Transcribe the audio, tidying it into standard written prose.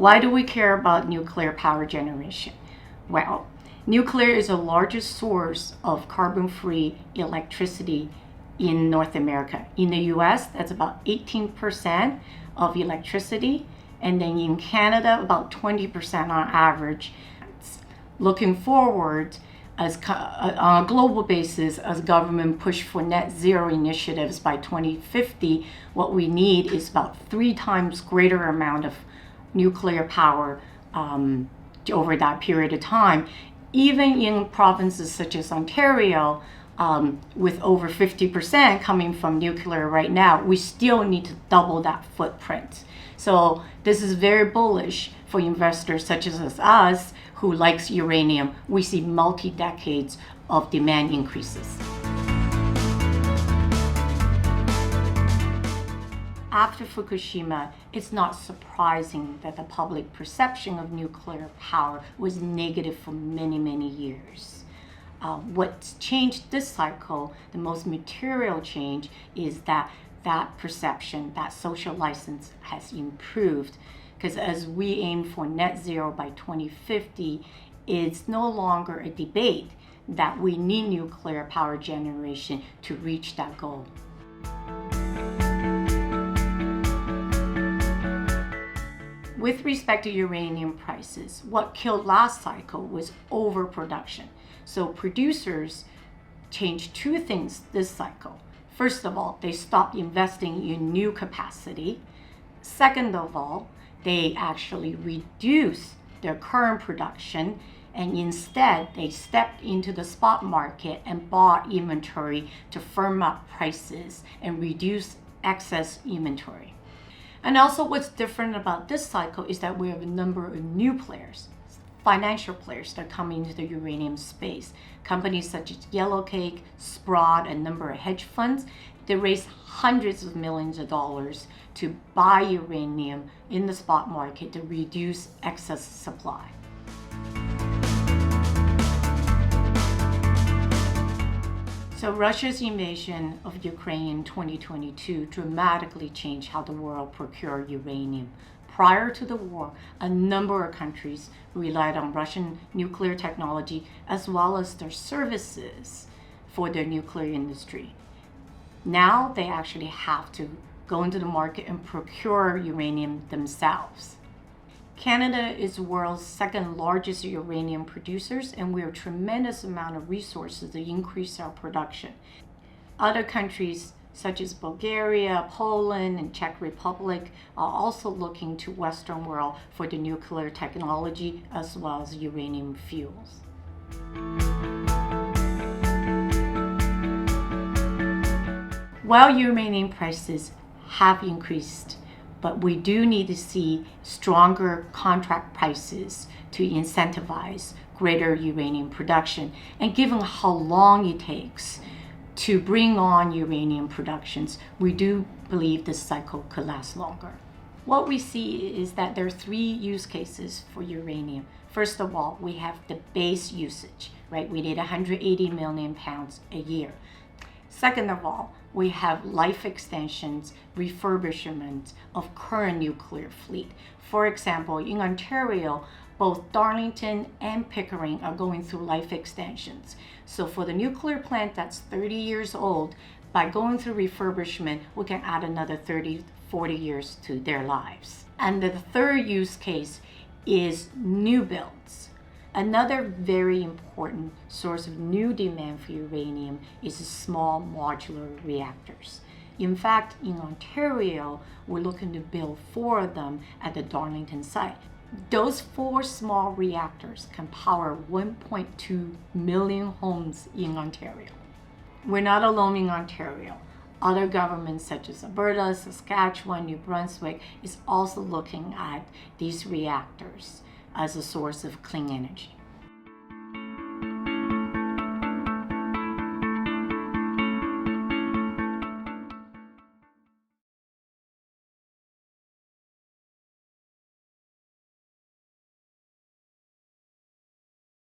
Why do we care about nuclear power generation? Well, nuclear is the largest source of carbon-free electricity in North America. In the US, that's about 18% of electricity, and then in Canada, about 20% on average. Looking forward, on a global basis, as government push for net zero initiatives by 2050, what we need is about 3 times greater amount of nuclear power over that period of time. Even in provinces such as Ontario, with over 50% coming from nuclear right now, we still need to double that footprint. So this is very bullish for investors such as us who likes uranium. We see multi-decades of demand increases. After Fukushima, it's not surprising that the public perception of nuclear power was negative for many, many years. What's changed this cycle, the most material change, is that perception, that social license has improved. Because as we aim for net zero by 2050, it's no longer a debate that we need nuclear power generation to reach that goal. With respect to uranium prices, what killed last cycle was overproduction. So producers changed 2 things this cycle. First of all, they stopped investing in new capacity. Second of all, they actually reduced their current production, and instead they stepped into the spot market and bought inventory to firm up prices and reduce excess inventory. And also what's different about this cycle is that we have a number of new players, financial players that come into the uranium space. Companies such as Yellowcake, Sprott, and a number of hedge funds, they raise hundreds of millions of dollars to buy uranium in the spot market to reduce excess supply. So Russia's invasion of Ukraine in 2022 dramatically changed how the world procured uranium. Prior to the war, a number of countries relied on Russian nuclear technology as well as their services for their nuclear industry. Now they actually have to go into the market and procure uranium themselves. Canada is the world's 2nd largest uranium producers, and we have a tremendous amount of resources to increase our production. Other countries such as Bulgaria, Poland, and Czech Republic are also looking to Western world for the nuclear technology as well as uranium fuels. While uranium prices have increased, but we do need to see stronger contract prices to incentivize greater uranium production. And given how long it takes to bring on uranium productions, we do believe this cycle could last longer. What we see is that there are 3 use cases for uranium. First of all, we have the base usage, right? We need 180 million pounds a year. Second of all, we have life extensions, refurbishment of current nuclear fleet. For example, in Ontario, both Darlington and Pickering are going through life extensions. So for the nuclear plant that's 30 years old, by going through refurbishment, we can add another 30, 40 years to their lives. And the third use case is new builds. Another very important source of new demand for uranium is small modular reactors. In fact, in Ontario, we're looking to build 4 of them at the Darlington site. Those 4 small reactors can power 1.2 million homes in Ontario. We're not alone in Ontario. Other governments such as Alberta, Saskatchewan, New Brunswick is also looking at these reactors as a source of clean energy.